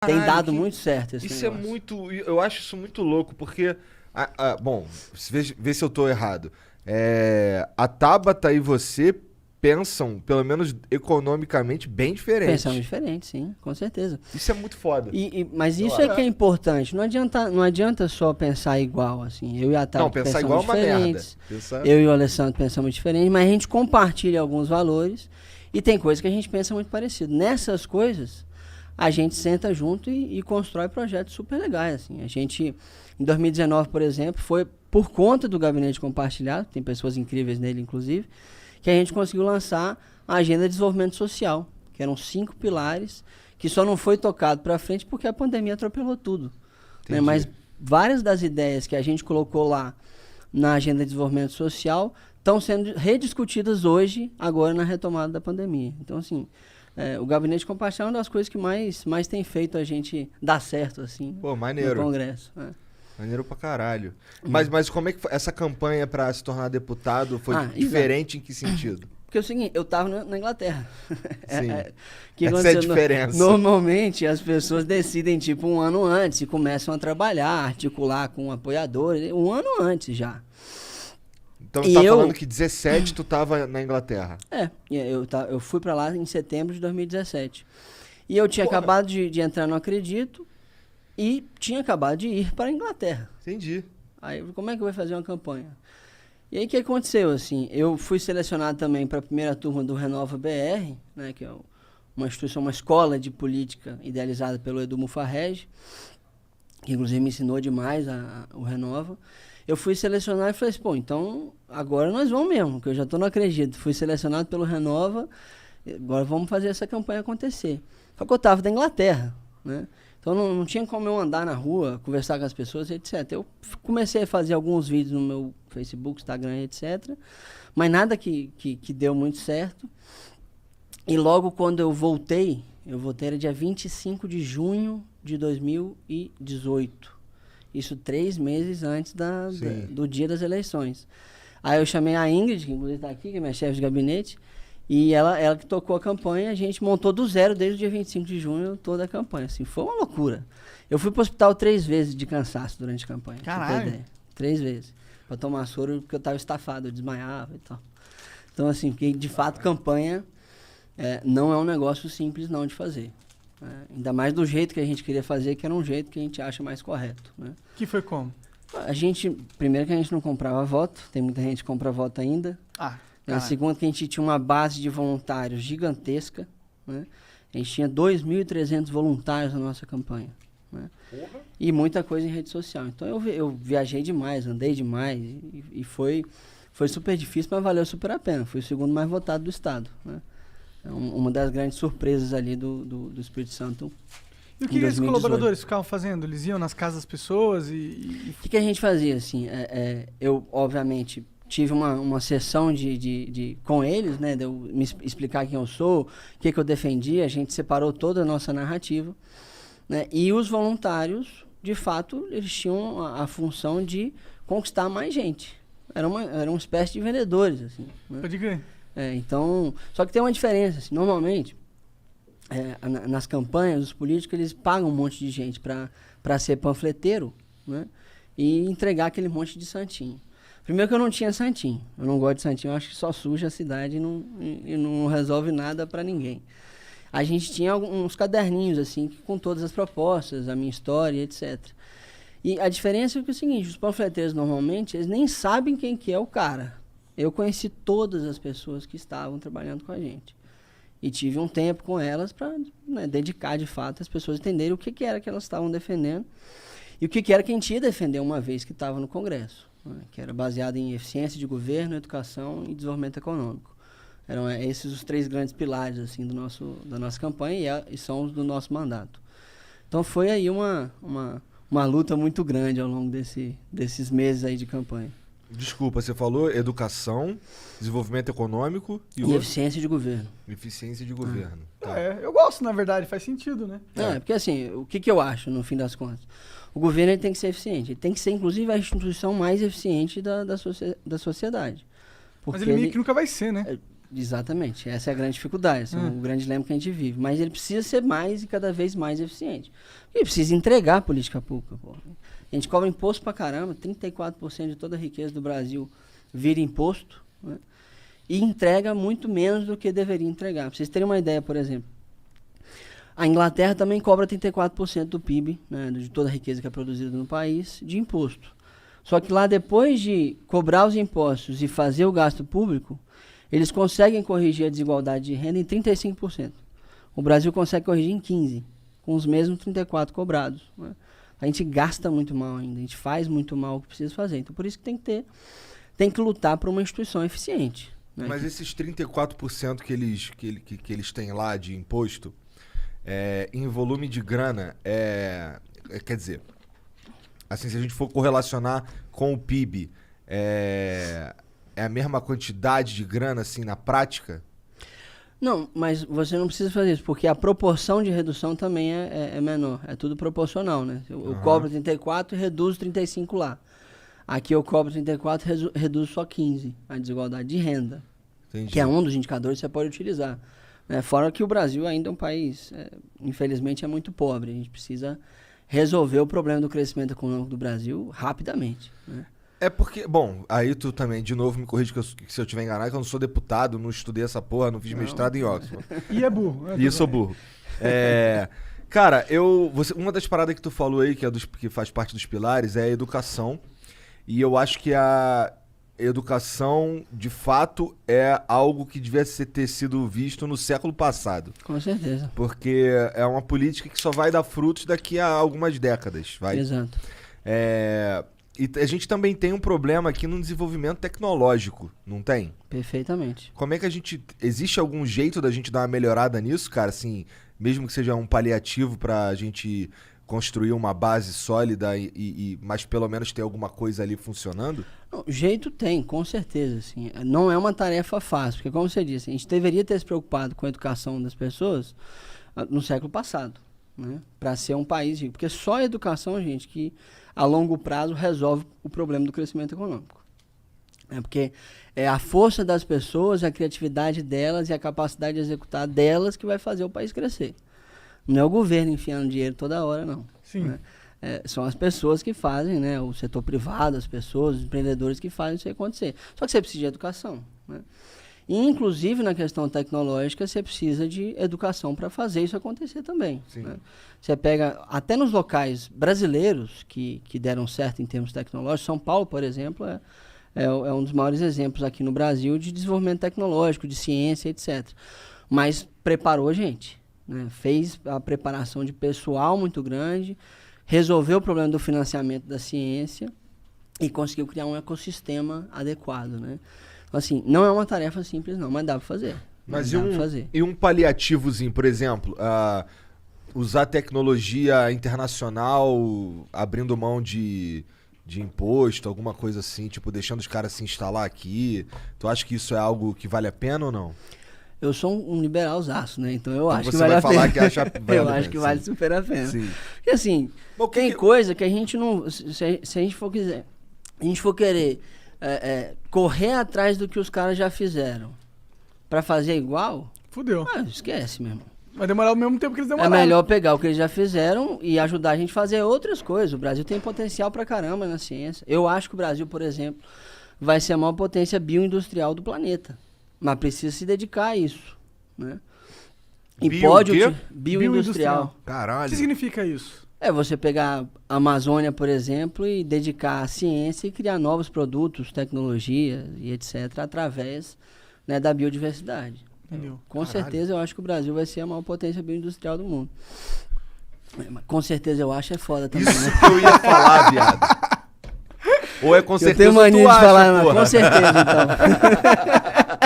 Tem Caralho, dado muito certo esse isso negócio. é muito. Eu acho isso muito louco, porque. Bom, vê se eu tô errado. A Tabata e você pensam, pelo menos economicamente, bem Pensamos diferente. diferente, sim, com certeza. Isso é muito foda. Mas Eu isso é acho. que é importante. Não adianta só pensar igual, assim. Eu e a Não, Tabata pensar pensamos igual é uma merda. diferentes. Pensar. Eu e o Alessandro pensamos diferente, mas a gente compartilha alguns valores e tem coisas que a gente pensa muito parecido. Nessas coisas, a gente senta junto e constrói projetos super legais, assim. A gente, em 2019, por exemplo, foi por conta do Gabinete Compartilhado, tem pessoas incríveis nele, inclusive, que a gente conseguiu lançar a Agenda de Desenvolvimento Social, que eram 5 pilares, que só não foi tocado para frente porque a pandemia atropelou tudo. Né? Mas várias das ideias que a gente colocou lá na Agenda de Desenvolvimento Social estão sendo rediscutidas hoje, agora na retomada da pandemia. Então, assim, o Gabinete Compartilhado é uma das coisas que mais tem feito a gente dar certo, assim, Pô, no maneiro. Congresso. Maneiro pra caralho. Mas como é que foi essa campanha pra se tornar deputado foi diferente em que sentido? Porque é o seguinte, eu estava na Inglaterra. Sim. Que Essa é a aconteceu? diferença. Normalmente as pessoas decidem tipo um ano antes e começam a trabalhar, articular com apoiadores, um ano antes já. Então você tá falando que 17 tu tava na Inglaterra. Eu fui pra lá em setembro de 2017. E eu tinha acabado de entrar no Acredito e tinha acabado de ir para a Inglaterra. Entendi. Aí, como é que eu vou fazer uma campanha? E aí, o que aconteceu, assim? Eu fui selecionado também para a primeira turma do Renova BR, né, que é uma instituição, uma escola de política idealizada pelo Edu Mufarrege, que inclusive me ensinou demais o Renova. Eu fui selecionado e falei assim, pô, então agora nós vamos mesmo, que eu já estou no Acredito. Fui selecionado pelo Renova, agora vamos fazer essa campanha acontecer. Só que eu estava da Inglaterra, né? Então não tinha como eu andar na rua, conversar com as pessoas, etc. Eu comecei a fazer alguns vídeos no meu Facebook, Instagram, etc. Mas nada que deu muito certo. E logo quando eu voltei era dia 25 de junho de 2018. Isso 3 meses antes do dia das eleições. Aí eu chamei a Ingrid, que inclusive está aqui, que é minha chefe de gabinete, e ela que tocou a campanha, a gente montou do zero desde o dia 25 de junho toda a campanha. Assim, foi uma loucura. Eu fui pro hospital 3 vezes de cansaço durante a campanha. Caralho. 3 vezes. Pra tomar soro, porque eu tava estafado, eu desmaiava e tal. Então, assim, porque de fato campanha não é um negócio simples não de fazer. Ainda mais do jeito que a gente queria fazer, que era um jeito que a gente acha mais correto. Né? Que foi como? Primeiro que a gente não comprava voto, tem muita gente que compra voto ainda. Segundo que a gente tinha uma base de voluntários gigantesca, né? A gente tinha 2.300 voluntários na nossa campanha, né? E muita coisa em rede social. Então eu viajei demais, andei demais e foi super difícil, mas valeu super a pena. Fui o segundo mais votado do estado, né? É uma das grandes surpresas ali do Espírito Santo. E o que esses colaboradores ficavam fazendo? Eles iam nas casas das pessoas e... O que a gente fazia, assim? Eu, obviamente, tive uma sessão com eles, né? De eu me explicar quem eu sou, o que eu defendia. A gente separou toda a nossa narrativa, né? E os voluntários, de fato, eles tinham a função de conquistar mais gente. Era uma espécie de vendedores, assim, né? Pode crer. Então, só que tem uma diferença, assim, normalmente, nas campanhas, os políticos, eles pagam um monte de gente para ser panfleteiro, né? E entregar aquele monte de santinho. Primeiro que eu não tinha santinho, eu não gosto de santinho, eu acho que só suja a cidade e não resolve nada para ninguém. A gente tinha uns caderninhos, assim, com todas as propostas, a minha história, etc. E a diferença é que é o seguinte, os panfleteiros, normalmente, eles nem sabem quem que é o cara. Eu conheci todas as pessoas que estavam trabalhando com a gente. E tive um tempo com elas para, né, dedicar, de fato, as pessoas entenderem o que era que elas estavam defendendo e o que era que a gente ia defender uma vez que estava no Congresso, né, que era baseado em eficiência de governo, educação e desenvolvimento econômico. Eram esses os 3 grandes pilares assim, da nossa campanha e são os do nosso mandato. Então foi aí uma luta muito grande ao longo desses meses aí de campanha. Desculpa, você falou educação, desenvolvimento econômico e eficiência de governo. Eficiência de governo. Tá. Eu gosto, na verdade, faz sentido, né? Porque assim, o que eu acho, no fim das contas? O governo ele tem que ser eficiente. Ele tem que ser, inclusive, a instituição mais eficiente da sociedade. Mas ele meio que nunca vai ser, né? Exatamente, essa é a grande dificuldade, assim, o grande dilema que a gente vive. Mas ele precisa ser mais e cada vez mais eficiente. Ele precisa entregar a política pública. Pô. A gente cobra imposto pra caramba, 34% de toda a riqueza do Brasil vira imposto, né? E entrega muito menos do que deveria entregar. Pra vocês terem uma ideia, por exemplo, a Inglaterra também cobra 34% do PIB, né, de toda a riqueza que é produzida no país, de imposto. Só que lá, depois de cobrar os impostos e fazer o gasto público, eles conseguem corrigir a desigualdade de renda em 35%. O Brasil consegue corrigir em 15%, com os mesmos 34% cobrados, né? A gente gasta muito mal ainda, a gente faz muito mal o que precisa fazer. Então, por isso que tem que lutar por uma instituição eficiente, né? Mas esses 34% que eles têm lá de imposto, em volume de grana, quer dizer, assim, se a gente for correlacionar com o PIB, é a mesma quantidade de grana, assim, na prática? Não, mas você não precisa fazer isso, porque a proporção de redução também é menor. É tudo proporcional, né? Eu cobro 34 e reduzo 35 lá. Aqui eu cobro 34 e reduzo só 15, a desigualdade de renda. Entendi. Que é um dos indicadores que você pode utilizar, né? Fora que o Brasil ainda é um país, infelizmente, é muito pobre. A gente precisa resolver o problema do crescimento econômico do Brasil rapidamente, né? É porque, bom, aí tu também, de novo, me corrige se eu estiver enganado, que eu não sou deputado, não estudei essa porra, não fiz mestrado em Oxford. E é burro. E eu sou burro. Cara, uma das paradas que tu falou aí, que faz parte dos pilares, é a educação. E eu acho que a educação, de fato, é algo que devia ter sido visto no século passado. Com certeza. Porque é uma política que só vai dar frutos daqui a algumas décadas. Exato. E a gente também tem um problema aqui no desenvolvimento tecnológico, não tem? Perfeitamente. Como é que existe algum jeito da gente dar uma melhorada nisso, cara? Assim, mesmo que seja um paliativo pra gente construir uma base sólida, mas pelo menos ter alguma coisa ali funcionando? Não, jeito tem, com certeza. Assim. Não é uma tarefa fácil, porque como você disse, a gente deveria ter se preocupado com a educação das pessoas no século passado, né? Para ser um país rico. Porque só a educação, gente, que a longo prazo resolve o problema do crescimento econômico. Porque é a força das pessoas, a criatividade delas e a capacidade de executar delas que vai fazer o país crescer. Não é o governo enfiando dinheiro toda hora, não. Sim. Né? São as pessoas que fazem, né? O setor privado, as pessoas, os empreendedores que fazem isso acontecer. Só que você precisa de educação, né? E, inclusive, na questão tecnológica, você precisa de educação para fazer isso acontecer também, né? Você pega, até nos locais brasileiros que deram certo em termos tecnológicos, São Paulo, por exemplo, é um dos maiores exemplos aqui no Brasil de desenvolvimento tecnológico, de ciência, etc. Mas preparou a gente, né? Fez a preparação de pessoal muito grande, resolveu o problema do financiamento da ciência e conseguiu criar um ecossistema adequado, né? Assim, não é uma tarefa simples não, mas dá pra fazer. Mas e um paliativozinho, por exemplo, usar tecnologia internacional, abrindo mão de imposto, alguma coisa assim, tipo, deixando os caras se instalar aqui. Tu acha que isso é algo que vale a pena ou não? Eu sou um liberalzaço, né? Então eu acho que vale a pena. Que acha eu acho que vale super a pena. Sim. Porque assim, tem coisa que a gente não... Se a gente for querer correr atrás do que os caras já fizeram pra fazer igual... Fudeu. Esquece, meu irmão. Vai demorar o mesmo tempo que eles demoraram. É melhor pegar o que eles já fizeram e ajudar a gente a fazer outras coisas. O Brasil tem potencial pra caramba na ciência. Eu acho que o Brasil, por exemplo, vai ser a maior potência bioindustrial do planeta. Mas precisa se dedicar a isso, né? E bioindustrial. Caralho. O que significa isso? É você pegar a Amazônia, por exemplo, e dedicar à ciência e criar novos produtos, tecnologias e etc. através, né, da biodiversidade. Entendeu? Com certeza eu acho que o Brasil vai ser a maior potência bioindustrial do mundo. Com certeza eu acho foda também, isso, né? Que eu ia falar, viado. Ou é com certeza eu tenho mania tu de acha, falar, porra. com certeza, então.